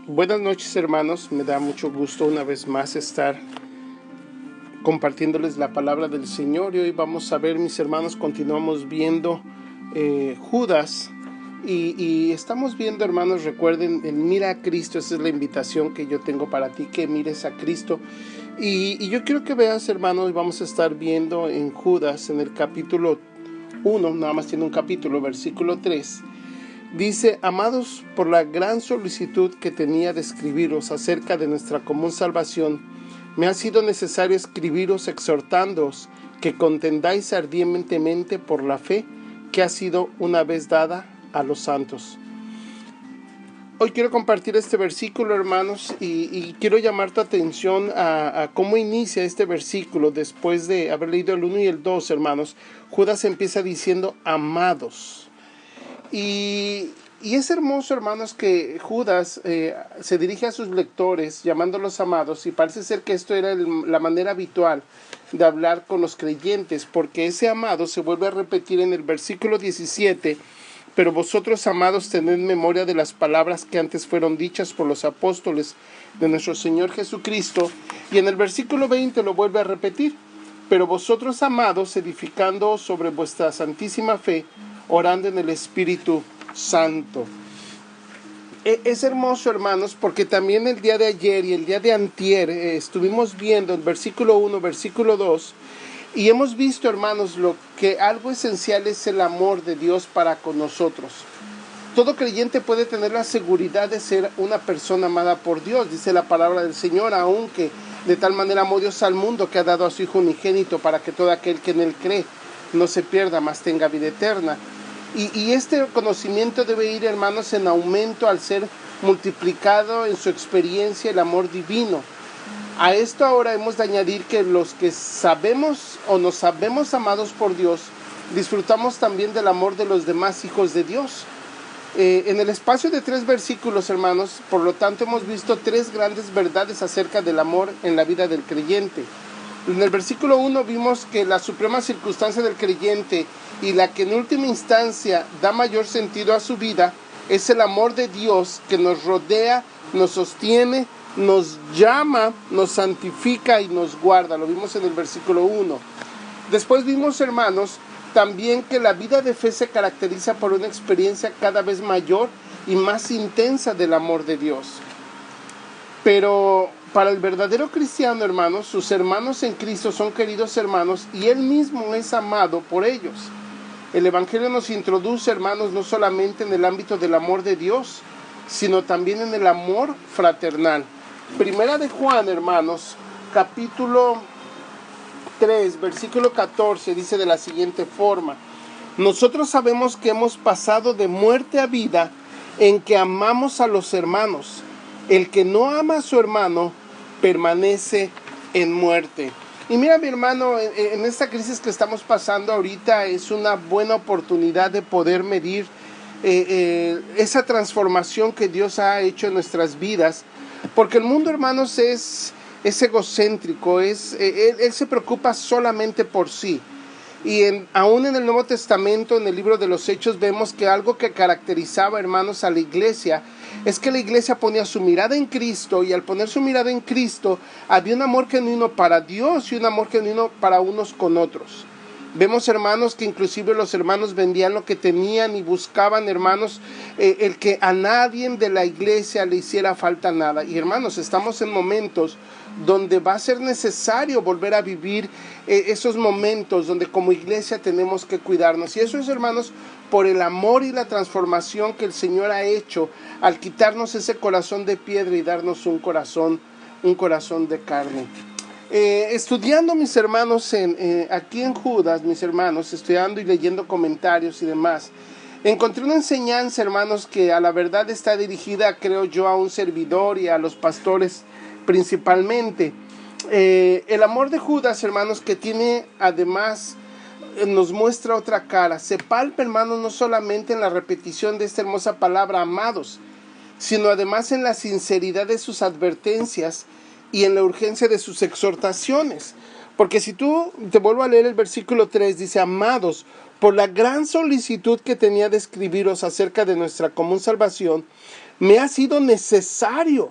Buenas noches, hermanos. Me da mucho gusto una vez más estar compartiéndoles la palabra del Señor. Y hoy vamos a ver, mis hermanos, continuamos viendo Judas. Y estamos viendo, hermanos, recuerden, el mira a Cristo. Esa es la invitación que yo tengo para ti, que mires a Cristo. Y yo quiero que veas, hermanos, vamos a estar viendo en Judas, en el capítulo 1, nada más tiene un capítulo, versículo 3. Dice: amados, por la gran solicitud que tenía de escribiros acerca de nuestra común salvación, me ha sido necesario escribiros exhortándoos que contendáis ardientemente por la fe que ha sido una vez dada a los santos. Hoy quiero compartir este versículo, hermanos, y quiero llamar tu atención a cómo inicia este versículo. Después de haber leído el 1 y el 2, hermanos, Judas empieza diciendo amados. Y es hermoso, hermanos, que Judas se dirige a sus lectores llamándolos amados, y parece ser que esto era la manera habitual de hablar con los creyentes, porque ese amado se vuelve a repetir en el versículo 17. Pero vosotros, amados, tened memoria de las palabras que antes fueron dichas por los apóstoles de nuestro Señor Jesucristo. Y en el versículo 20 lo vuelve a repetir: pero vosotros, amados, edificándoos sobre vuestra santísima fe, orando en el Espíritu Santo. Es hermoso, hermanos, porque también el día de ayer y el día de antier estuvimos viendo el versículo 1, versículo 2, y hemos visto, hermanos, lo que algo esencial es el amor de Dios para con nosotros. Todo creyente puede tener la seguridad de ser una persona amada por Dios. Dice la palabra del Señor: aunque de tal manera amó Dios al mundo que ha dado a su Hijo unigénito, para que todo aquel que en él cree no se pierda, mas tenga vida eterna. Y este conocimiento debe ir, hermanos, en aumento al ser multiplicado en su experiencia el amor divino. A esto ahora hemos de añadir que los que sabemos o nos sabemos amados por Dios, disfrutamos también del amor de los demás hijos de Dios. En el espacio de 3 versículos, hermanos, por lo tanto hemos visto 3 grandes verdades acerca del amor en la vida del creyente. En el versículo 1 vimos que la suprema circunstancia del creyente y la que en última instancia da mayor sentido a su vida es el amor de Dios, que nos rodea, nos sostiene, nos llama, nos santifica y nos guarda. Lo vimos en el versículo 1. Después vimos, hermanos, también que la vida de fe se caracteriza por una experiencia cada vez mayor y más intensa del amor de Dios. Pero para el verdadero cristiano, hermanos, sus hermanos en Cristo son queridos hermanos y Él mismo es amado por ellos. El Evangelio nos introduce, hermanos, no solamente en el ámbito del amor de Dios, sino también en el amor fraternal. Primera de Juan, hermanos, capítulo 3, versículo 14, dice de la siguiente forma: nosotros sabemos que hemos pasado de muerte a vida en que amamos a los hermanos. El que no ama a su hermano permanece en muerte. Y mira, mi hermano, en esta crisis que estamos pasando ahorita es una buena oportunidad de poder medir esa transformación que Dios ha hecho en nuestras vidas, porque el mundo, hermanos, es egocéntrico, él se preocupa solamente por sí. Y aún en el Nuevo Testamento, en el libro de los Hechos, vemos que algo que caracterizaba, hermanos, a la iglesia es que la iglesia ponía su mirada en Cristo, y al poner su mirada en Cristo había un amor genuino para Dios y un amor genuino para unos con otros. Vemos, hermanos, que inclusive los hermanos vendían lo que tenían y buscaban, hermanos, el que a nadie de la iglesia le hiciera falta nada. Y, hermanos, estamos en momentos donde va a ser necesario volver a vivir esos momentos donde como iglesia tenemos que cuidarnos. Y eso es, hermanos, por el amor y la transformación que el Señor ha hecho al quitarnos ese corazón de piedra y darnos un corazón de carne. Estudiando, mis hermanos, aquí en Judas, mis hermanos, estudiando y leyendo comentarios y demás, encontré una enseñanza, hermanos, que a la verdad está dirigida, creo yo, a un servidor y a los pastores principalmente. El amor de Judas, hermanos, que tiene además, nos muestra otra cara. Se palpa, hermanos, no solamente en la repetición de esta hermosa palabra amados, sino además en la sinceridad de sus advertencias y en la urgencia de sus exhortaciones. Porque si tú, te vuelvo a leer el versículo 3, dice: amados, por la gran solicitud que tenía de escribiros acerca de nuestra común salvación, me ha sido necesario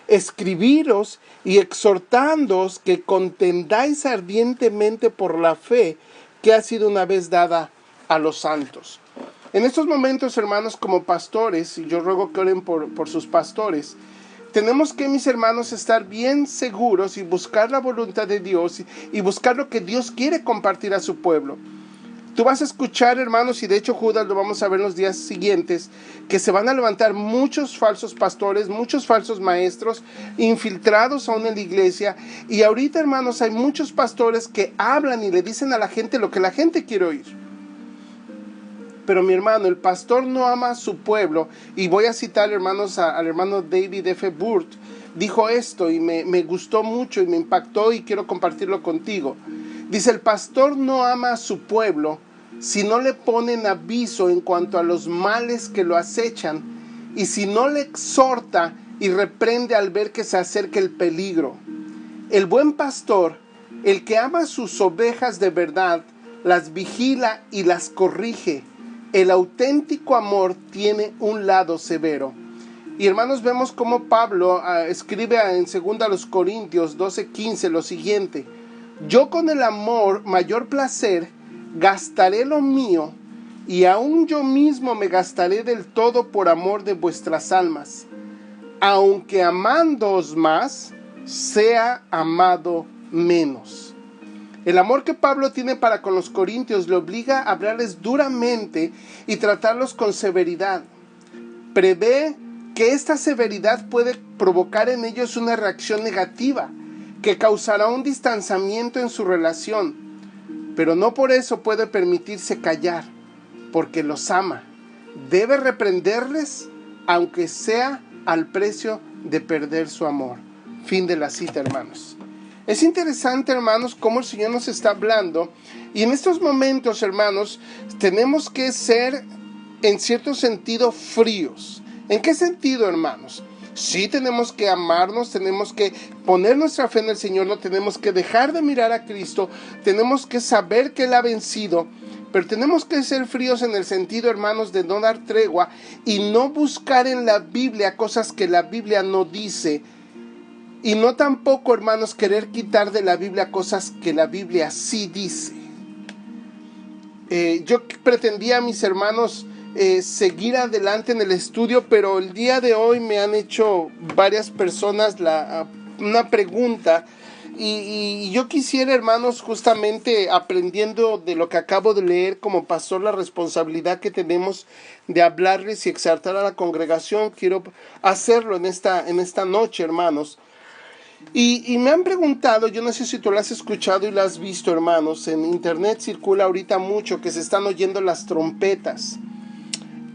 escribiros y exhortándoos que contendáis ardientemente por la fe que ha sido una vez dada a los santos. En estos momentos, hermanos, como pastores, y yo ruego que oren por sus pastores, tenemos que, mis hermanos, estar bien seguros y buscar la voluntad de Dios y buscar lo que Dios quiere compartir a su pueblo. Tú vas a escuchar, hermanos, y de hecho Judas lo vamos a ver en los días siguientes, que se van a levantar muchos falsos pastores, muchos falsos maestros, infiltrados aún en la iglesia. Y ahorita, hermanos, hay muchos pastores que hablan y le dicen a la gente lo que la gente quiere oír. Pero mi hermano, el pastor no ama a su pueblo. Y voy a citar, hermanos, al hermano David F. Burt. Dijo esto y me gustó mucho y me impactó y quiero compartirlo contigo. Dice, el pastor no ama a su pueblo si no le ponen aviso en cuanto a los males que lo acechan y si no le exhorta y reprende al ver que se acerca el peligro. El buen pastor, el que ama a sus ovejas de verdad, las vigila y las corrige. El auténtico amor tiene un lado severo. Y hermanos, vemos cómo Pablo escribe en 2 Corintios 12:15 lo siguiente: yo con el amor mayor placer gastaré lo mío, y aun yo mismo me gastaré del todo por amor de vuestras almas, aunque amándoos más, sea amado menos. El amor que Pablo tiene para con los corintios le obliga a hablarles duramente y tratarlos con severidad. Prevé que esta severidad puede provocar en ellos una reacción negativa que causará un distanciamiento en su relación, pero no por eso puede permitirse callar, porque los ama. Debe reprenderles, aunque sea al precio de perder su amor. Fin de la cita, hermanos. Es interesante, hermanos, cómo el Señor nos está hablando, y en estos momentos, hermanos, tenemos que ser, en cierto sentido, fríos. ¿En qué sentido, hermanos? Sí, tenemos que amarnos, tenemos que poner nuestra fe en el Señor, no tenemos que dejar de mirar a Cristo, tenemos que saber que Él ha vencido, pero tenemos que ser fríos en el sentido, hermanos, de no dar tregua y no buscar en la Biblia cosas que la Biblia no dice, y no tampoco, hermanos, querer quitar de la Biblia cosas que la Biblia sí dice. Yo pretendía, mis hermanos, seguir adelante en el estudio, pero el día de hoy me han hecho varias personas una pregunta y yo quisiera, hermanos, justamente aprendiendo de lo que acabo de leer como pastor, la responsabilidad que tenemos de hablarles y exhortar a la congregación, quiero hacerlo en esta noche, hermanos. Y me han preguntado, yo no sé si tú lo has escuchado y lo has visto, hermanos, en internet circula ahorita mucho que se están oyendo las trompetas.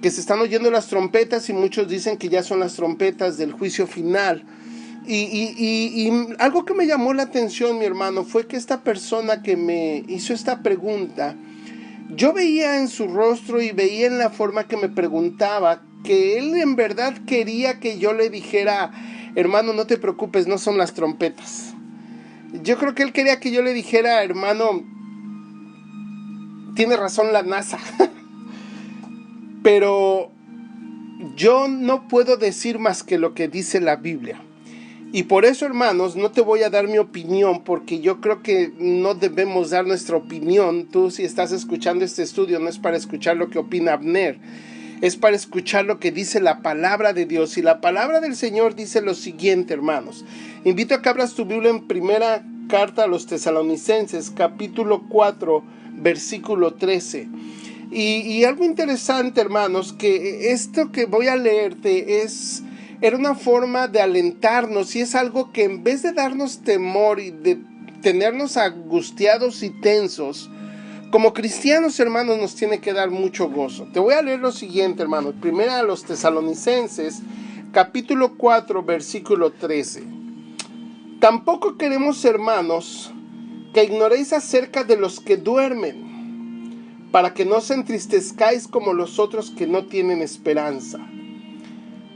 Y muchos dicen que ya son las trompetas del juicio final. Y algo que me llamó la atención, mi hermano, fue que esta persona que me hizo esta pregunta, yo veía en su rostro y veía en la forma que me preguntaba que él en verdad quería que yo le dijera: hermano, no te preocupes, no son las trompetas. Yo creo que él quería que yo le dijera: hermano, tiene razón la NASA. Pero yo no puedo decir más que lo que dice la Biblia. Y por eso, hermanos, no te voy a dar mi opinión, porque yo creo que no debemos dar nuestra opinión. Tú, si estás escuchando este estudio, no es para escuchar lo que opina Abner, es para escuchar lo que dice la palabra de Dios. Y la palabra del Señor dice lo siguiente, hermanos. Invito a que abras tu Biblia en primera carta a los Tesalonicenses, capítulo 4, versículo 13. Y algo interesante, hermanos, que esto que voy a leerte era una forma de alentarnos, y es algo que en vez de darnos temor y de tenernos angustiados y tensos, como cristianos, hermanos, nos tiene que dar mucho gozo. Te voy a leer lo siguiente, hermanos. Primera a los Tesalonicenses, capítulo 4, versículo 13. Tampoco queremos, hermanos, que ignoréis acerca de los que duermen, para que no os entristezcáis como los otros que no tienen esperanza.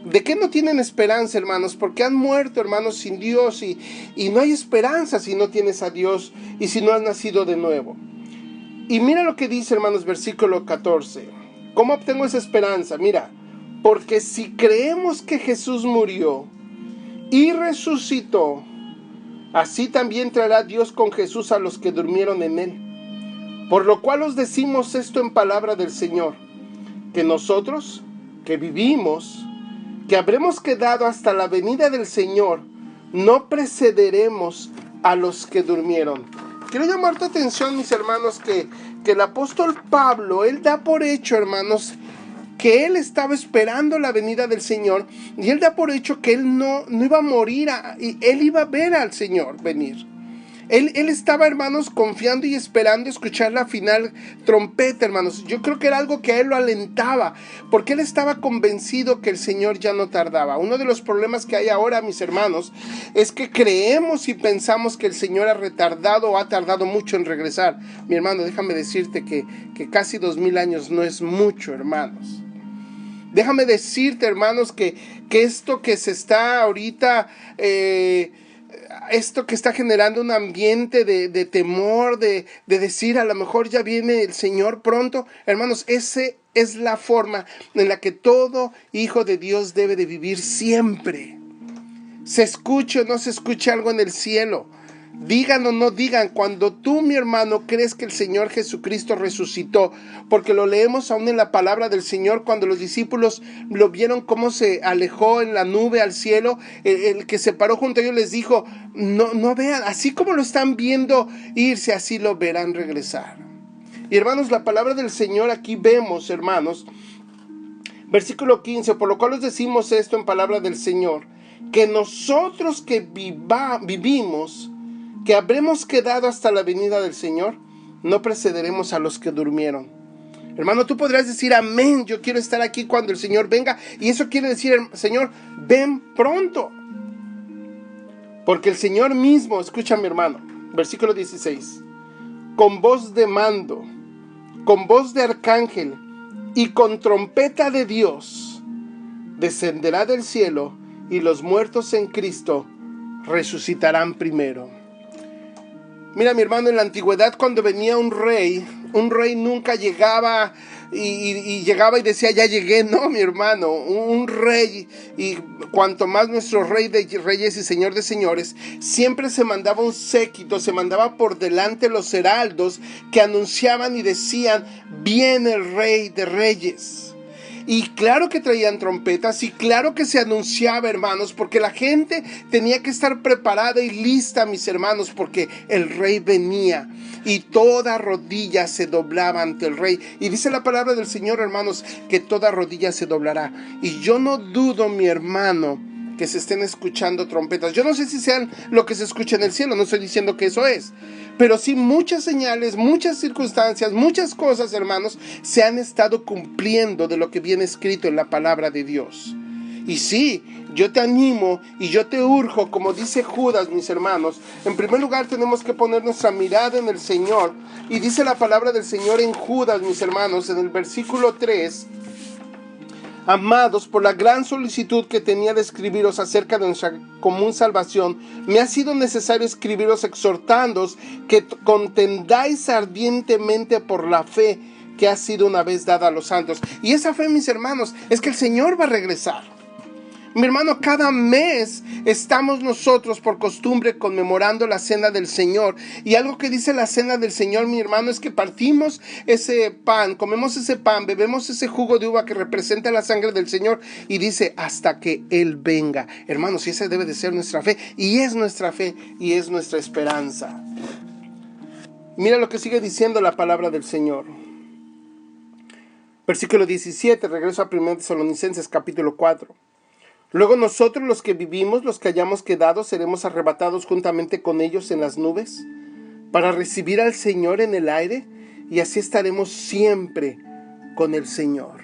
¿De qué no tienen esperanza, hermanos? Porque han muerto, hermanos, sin Dios, y no hay esperanza si no tienes a Dios y si no has nacido de nuevo. Y mira lo que dice, hermanos, versículo 14. ¿Cómo obtengo esa esperanza? Mira: Porque si creemos que Jesús murió y resucitó, así también traerá Dios con Jesús a los que durmieron en él. Por lo cual os decimos esto en palabra del Señor, que nosotros, que vivimos, que habremos quedado hasta la venida del Señor, no precederemos a los que durmieron. Quiero llamar tu atención, mis hermanos, que el apóstol Pablo, él da por hecho, hermanos, que él estaba esperando la venida del Señor, y él da por hecho que él no iba a morir, y él iba a ver al Señor venir. Él estaba, hermanos, confiando y esperando escuchar la final trompeta, hermanos. Yo creo que era algo que a él lo alentaba, porque él estaba convencido que el Señor ya no tardaba. Uno de los problemas que hay ahora, mis hermanos, es que creemos y pensamos que el Señor ha retardado o ha tardado mucho en regresar. Mi hermano, déjame decirte que casi 2000 años no es mucho, hermanos. Déjame decirte, hermanos, que esto que se está ahorita... esto que está generando un ambiente de temor, de decir a lo mejor ya viene el Señor pronto, hermanos, ese es la forma en la que todo hijo de Dios debe de vivir siempre. Se escuche o no se escuche algo en el cielo, digan o no digan, cuando tú, mi hermano, crees que el Señor Jesucristo resucitó, porque lo leemos aún en la palabra del Señor, cuando los discípulos lo vieron cómo se alejó en la nube al cielo, el que se paró junto a ellos les dijo, no vean, así como lo están viendo irse, así lo verán regresar. Y hermanos, la palabra del Señor aquí vemos, hermanos, versículo 15, por lo cual os decimos esto en palabra del Señor, que nosotros que vivimos, que habremos quedado hasta la venida del Señor, no precederemos a los que durmieron. Hermano, tú podrás decir amén, yo quiero estar aquí cuando el Señor venga, y eso quiere decir, Señor, ven pronto. Porque el Señor mismo, escucha mi hermano, versículo 16, con voz de mando, con voz de arcángel y con trompeta de Dios, descenderá del cielo, y los muertos en Cristo resucitarán primero. Mira, mi hermano, en la antigüedad cuando venía un rey nunca llegaba y llegaba y decía, ya llegué. No, mi hermano, un rey, y cuanto más nuestro rey de reyes y señor de señores, siempre se mandaba un séquito, se mandaba por delante los heraldos que anunciaban y decían, viene el rey de reyes. Y claro que traían trompetas, y claro que se anunciaba, hermanos, porque la gente tenía que estar preparada y lista, mis hermanos, porque el rey venía y toda rodilla se doblaba ante el rey. Y dice la palabra del Señor, hermanos, que toda rodilla se doblará. Y yo no dudo, mi hermano, que se estén escuchando trompetas. Yo no sé si sean lo que se escucha en el cielo, no estoy diciendo que eso es, pero sí muchas señales, muchas circunstancias, muchas cosas, hermanos, se han estado cumpliendo de lo que viene escrito en la palabra de Dios. Y sí, yo te animo y yo te urjo, como dice Judas, mis hermanos, en primer lugar tenemos que poner nuestra mirada en el Señor. Y dice la palabra del Señor en Judas, mis hermanos, en el versículo 3, amados, por la gran solicitud que tenía de escribiros acerca de nuestra común salvación, me ha sido necesario escribiros exhortándoos que contendáis ardientemente por la fe que ha sido una vez dada a los santos. Y esa fe, mis hermanos, es que el Señor va a regresar. Mi hermano, cada mes estamos nosotros por costumbre conmemorando la cena del Señor. Y algo que dice la cena del Señor, mi hermano, es que partimos ese pan, comemos ese pan, bebemos ese jugo de uva que representa la sangre del Señor. Y dice, hasta que Él venga. Hermanos, y esa debe de ser nuestra fe. Y es nuestra fe y es nuestra esperanza. Mira lo que sigue diciendo la palabra del Señor. Versículo 17, regreso a 1 Tesalonicenses capítulo 4. Luego nosotros los que vivimos, los que hayamos quedado, seremos arrebatados juntamente con ellos en las nubes para recibir al Señor en el aire, y así estaremos siempre con el Señor.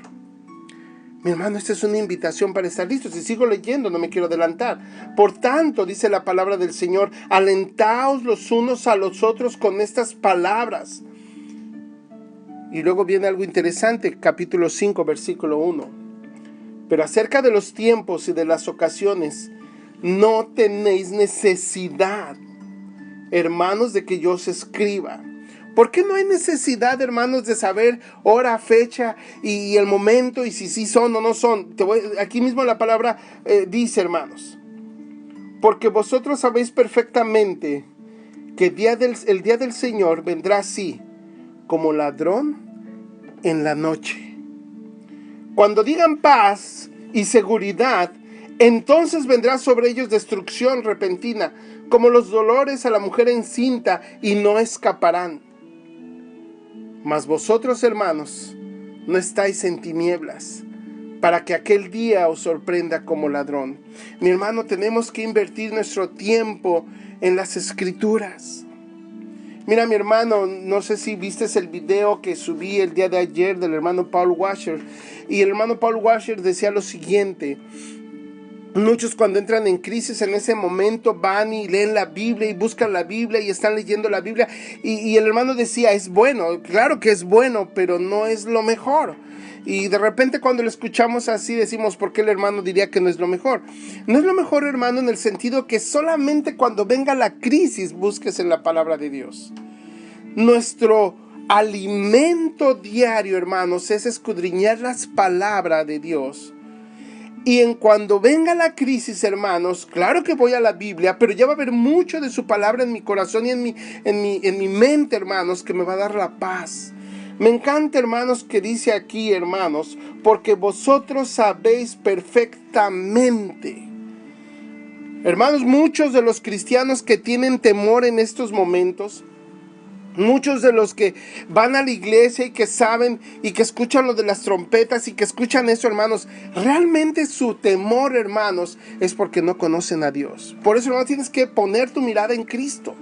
Mi hermano, esta es una invitación para estar listos. Y sigo leyendo, no me quiero adelantar. Por tanto, dice la palabra del Señor, alentaos los unos a los otros con estas palabras. Y luego viene algo interesante, capítulo 5, versículo 1. Pero acerca de los tiempos y de las ocasiones, no tenéis necesidad, hermanos, de que yo os escriba, ¿Por qué no hay necesidad, hermanos, de saber hora, fecha y el momento y si sí son o no son? Aquí mismo la palabra dice, hermanos, porque vosotros sabéis perfectamente que el día del Señor vendrá así, como ladrón en la noche. Cuando digan paz y seguridad, entonces vendrá sobre ellos destrucción repentina, como los dolores a la mujer encinta, y no escaparán. Mas vosotros, hermanos, no estáis en tinieblas, para que aquel día os sorprenda como ladrón. Mi hermano, tenemos que invertir nuestro tiempo en las Escrituras. Mira, mi hermano, no sé si viste el video que subí el día de ayer del hermano Paul Washer. Y el hermano Paul Washer decía lo siguiente: muchos cuando entran en crisis en ese momento van y leen la Biblia y buscan la Biblia y están leyendo la Biblia. Y el hermano decía, es bueno, claro que es bueno, pero no es lo mejor. Y de repente cuando lo escuchamos así decimos, ¿por qué el hermano diría que no es lo mejor? No es lo mejor, hermano, en el sentido que solamente cuando venga la crisis busques en la palabra de Dios. Nuestro alimento diario, hermanos, es escudriñar las palabras de Dios. Y cuando venga la crisis, hermanos, claro que voy a la Biblia, pero ya va a haber mucho de su palabra en mi corazón y en mi mente, hermanos, que me va a dar la paz. Me encanta, hermanos, que dice aquí, hermanos, porque vosotros sabéis perfectamente. Hermanos, muchos de los cristianos que tienen temor en estos momentos, muchos de los que van a la iglesia y que saben y que escuchan lo de las trompetas y que escuchan eso, hermanos, realmente su temor, hermanos, es porque no conocen a Dios. Por eso, hermanos, tienes que poner tu mirada en Cristo.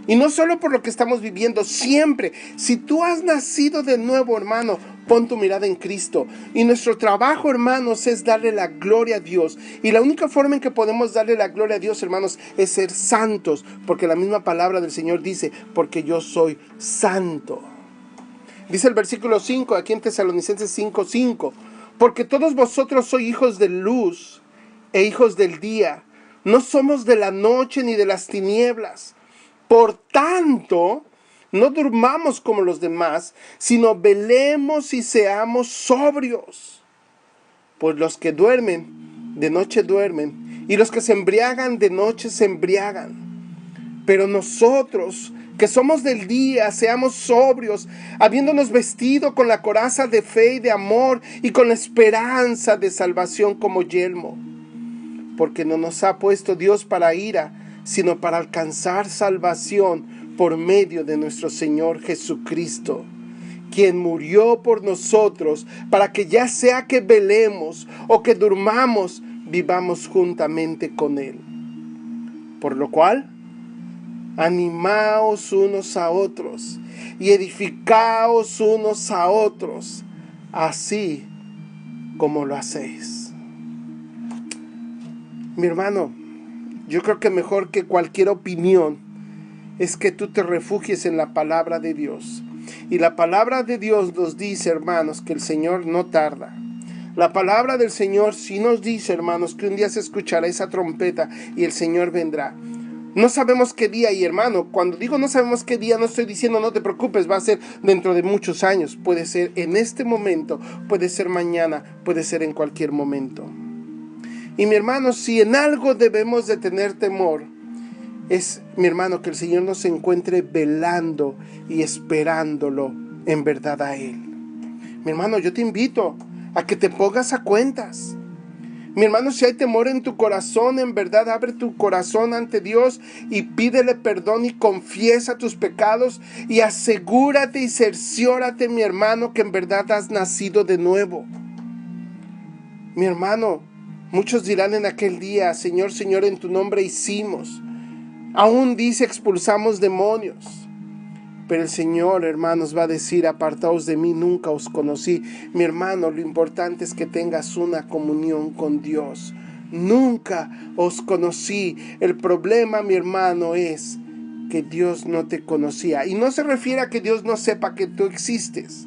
Y no solo por lo que estamos viviendo, siempre. Si tú has nacido de nuevo, hermano, pon tu mirada en Cristo. Y nuestro trabajo, hermanos, es darle la gloria a Dios. Y la única forma en que podemos darle la gloria a Dios, hermanos, es ser santos. Porque la misma palabra del Señor dice, porque yo soy santo. Dice el versículo 5, aquí en Tesalonicenses 5:5. Porque todos vosotros sois hijos de luz e hijos del día. No somos de la noche ni de las tinieblas. Por tanto, no durmamos como los demás, sino velemos y seamos sobrios. Pues los que duermen, de noche duermen, y los que se embriagan, de noche se embriagan. Pero nosotros, que somos del día, seamos sobrios, habiéndonos vestido con la coraza de fe y de amor, y con la esperanza de salvación como yelmo. Porque no nos ha puesto Dios para ira, sino para alcanzar salvación por medio de nuestro Señor Jesucristo, quien murió por nosotros, para que ya sea que velemos o que durmamos, vivamos juntamente con Él. Por lo cual, animaos unos a otros y edificaos unos a otros, así como lo hacéis. Mi hermano, yo creo que mejor que cualquier opinión es que tú te refugies en la palabra de Dios. Y la palabra de Dios nos dice, hermanos, que el Señor no tarda. La palabra del Señor sí nos dice, hermanos, que un día se escuchará esa trompeta y el Señor vendrá. No sabemos qué día, y hermano, cuando digo no sabemos qué día, no estoy diciendo no te preocupes, va a ser dentro de muchos años. Puede ser en este momento, puede ser mañana, puede ser en cualquier momento. Y mi hermano, si en algo debemos de tener temor, es, mi hermano, que el Señor nos encuentre velando y esperándolo en verdad a Él. Mi hermano, yo te invito a que te pongas a cuentas. Mi hermano, si hay temor en tu corazón, en verdad abre tu corazón ante Dios y pídele perdón y confiesa tus pecados y asegúrate y cerciórate, mi hermano, que en verdad has nacido de nuevo. Mi hermano, muchos dirán en aquel día, Señor, Señor, en tu nombre hicimos. Aún dice, expulsamos demonios. Pero el Señor, hermanos, va a decir, apartaos de mí, nunca os conocí. Mi hermano, lo importante es que tengas una comunión con Dios. Nunca os conocí. El problema, mi hermano, es que Dios no te conocía. Y no se refiere a que Dios no sepa que tú existes.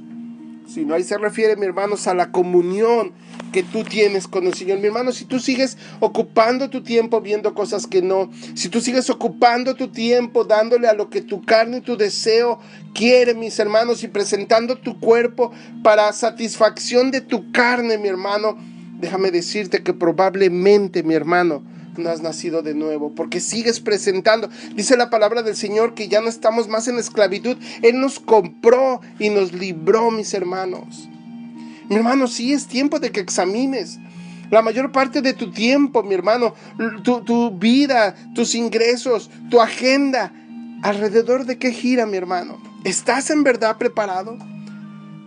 sino ahí se refiere, mi hermanos, a la comunión que tú tienes con el Señor. Mi hermano, si tú sigues ocupando tu tiempo viendo cosas que no, si tú sigues ocupando tu tiempo dándole a lo que tu carne y tu deseo quiere, mis hermanos, y presentando tu cuerpo para satisfacción de tu carne, mi hermano, déjame decirte que probablemente, mi hermano, no has nacido de nuevo, porque sigues presentando. Dice la palabra del Señor que ya no estamos más en esclavitud. Él nos compró y nos libró, mis hermanos. Mi hermano, sí es tiempo de que examines la mayor parte de tu tiempo, mi hermano, tu vida, tus ingresos, tu agenda. ¿Alrededor de qué gira, mi hermano? ¿Estás en verdad preparado?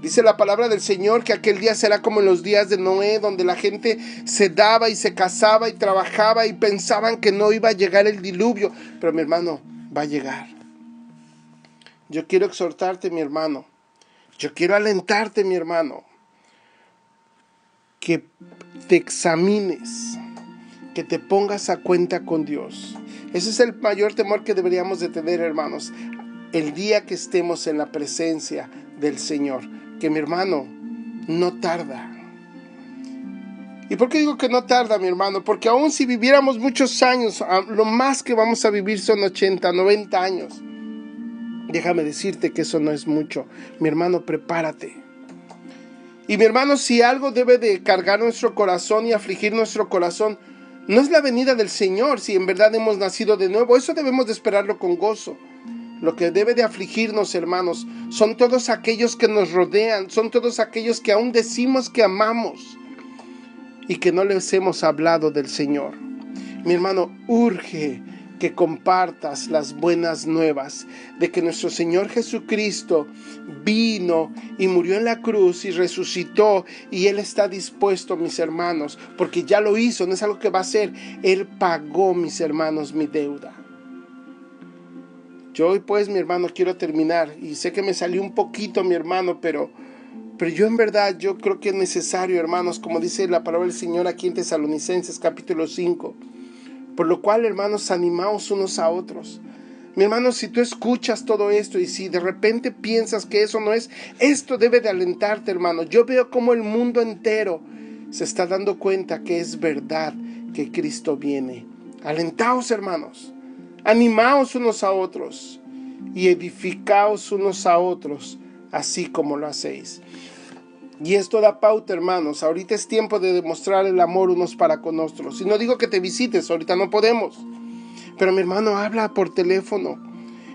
Dice la palabra del Señor que aquel día será como en los días de Noé, donde la gente se daba y se casaba y trabajaba y pensaban que no iba a llegar el diluvio. Pero mi hermano, va a llegar. Yo quiero exhortarte, mi hermano. Yo quiero alentarte, mi hermano, que te examines, que te pongas a cuenta con Dios. Ese es el mayor temor que deberíamos de tener, hermanos, el día que estemos en la presencia del Señor. Que mi hermano, no tarda. ¿Y por qué digo que no tarda, mi hermano? Porque aún si viviéramos muchos años, lo más que vamos a vivir son 80, 90 años. Déjame decirte que eso no es mucho. Mi hermano, prepárate. Y mi hermano, si algo debe de cargar nuestro corazón y afligir nuestro corazón, no es la venida del Señor, si en verdad hemos nacido de nuevo. Eso debemos de esperarlo con gozo. Lo que debe de afligirnos, hermanos, son todos aquellos que nos rodean, son todos aquellos que aún decimos que amamos y que no les hemos hablado del Señor. Mi hermano, urge que compartas las buenas nuevas de que nuestro Señor Jesucristo vino y murió en la cruz y resucitó, y Él está dispuesto, mis hermanos, porque ya lo hizo, no es algo que va a hacer. Él pagó, mis hermanos, mi deuda. Yo hoy pues, mi hermano, quiero terminar, y sé que me salió un poquito, mi hermano, pero yo en verdad, yo creo que es necesario, hermanos, como dice la palabra del Señor aquí en Tesalonicenses capítulo 5, por lo cual, hermanos, animaos unos a otros. Mi hermano, si tú escuchas todo esto y si de repente piensas que eso no es, esto debe de alentarte, hermano. Yo veo como el mundo entero se está dando cuenta que es verdad que Cristo viene. Alentaos, hermanos. Animaos unos a otros y edificaos unos a otros, así como lo hacéis. Y esto da pauta, hermanos. Ahorita es tiempo de demostrar el amor unos para con otros. Y no digo que te visites, ahorita no podemos. Pero mi hermano, habla por teléfono.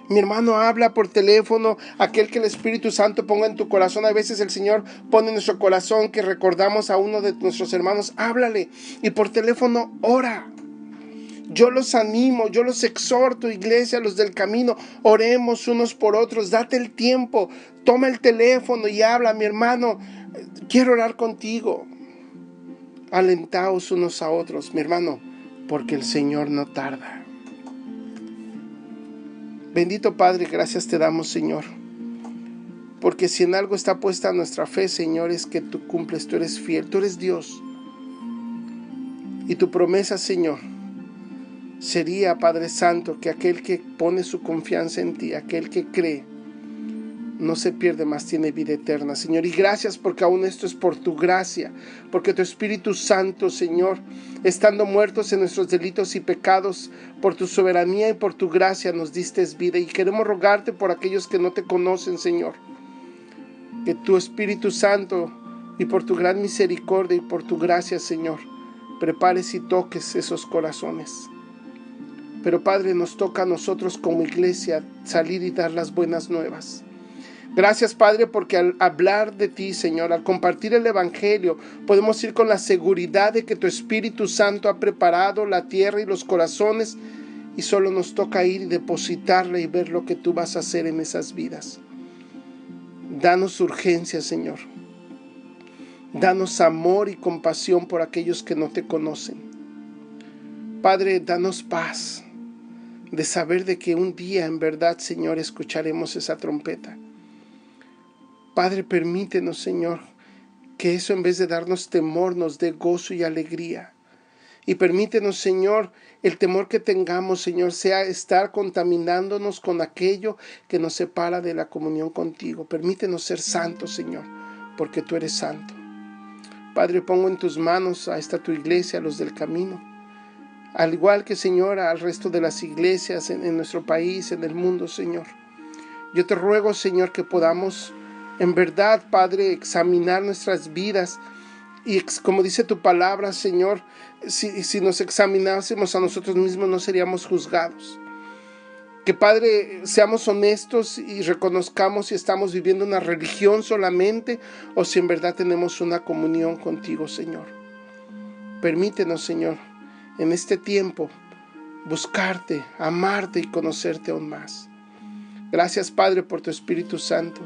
Mi hermano, habla por teléfono. Aquel que el Espíritu Santo ponga en tu corazón. A veces el Señor pone en nuestro corazón que recordamos a uno de nuestros hermanos. Háblale. Y por teléfono, ora. Yo los animo, yo los exhorto, iglesia, los del camino, oremos unos por otros, date el tiempo, toma el teléfono y habla, mi hermano, quiero orar contigo. Alentaos unos a otros, mi hermano, porque el Señor no tarda. Bendito Padre, gracias te damos, Señor, porque si en algo está puesta nuestra fe, Señor, es que tú cumples, tú eres fiel, tú eres Dios. Y tu promesa, Señor, sería, Padre Santo, que aquel que pone su confianza en ti, aquel que cree, no se pierde más, tiene vida eterna, Señor. Y gracias porque aún esto es por tu gracia, porque tu Espíritu Santo, Señor, estando muertos en nuestros delitos y pecados, por tu soberanía y por tu gracia nos diste vida. Y queremos rogarte por aquellos que no te conocen, Señor, que tu Espíritu Santo y por tu gran misericordia y por tu gracia, Señor, prepares y toques esos corazones. Pero Padre, nos toca a nosotros como iglesia salir y dar las buenas nuevas. Gracias, Padre, porque al hablar de ti, Señor, al compartir el Evangelio, podemos ir con la seguridad de que tu Espíritu Santo ha preparado la tierra y los corazones, y solo nos toca ir y depositarla y ver lo que tú vas a hacer en esas vidas. Danos urgencia, Señor. Danos amor y compasión por aquellos que no te conocen. Padre, danos paz de saber de que un día en verdad, Señor, escucharemos esa trompeta. Padre, permítenos, Señor, que eso en vez de darnos temor nos dé gozo y alegría. Y permítenos, Señor, el temor que tengamos, Señor, sea estar contaminándonos con aquello que nos separa de la comunión contigo. Permítenos ser santos, Señor, porque tú eres santo. Padre, pongo en tus manos a esta tu iglesia, a los del camino, al igual que, Señor, al resto de las iglesias en nuestro país, en el mundo, Señor. Yo te ruego, Señor, que podamos en verdad, Padre, examinar nuestras vidas y como dice tu palabra, Señor, si nos examinásemos a nosotros mismos no seríamos juzgados. Que, Padre, seamos honestos y reconozcamos si estamos viviendo una religión solamente o si en verdad tenemos una comunión contigo, Señor. Permítenos, Señor, en este tiempo buscarte, amarte y conocerte aún más. Gracias, Padre, por tu Espíritu Santo.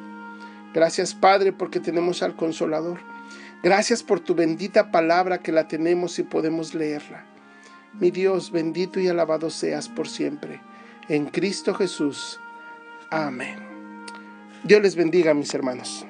Gracias, Padre, porque tenemos al Consolador. Gracias por tu bendita palabra que la tenemos y podemos leerla. Mi Dios, bendito y alabado seas por siempre. En Cristo Jesús. Amén. Dios les bendiga, mis hermanos.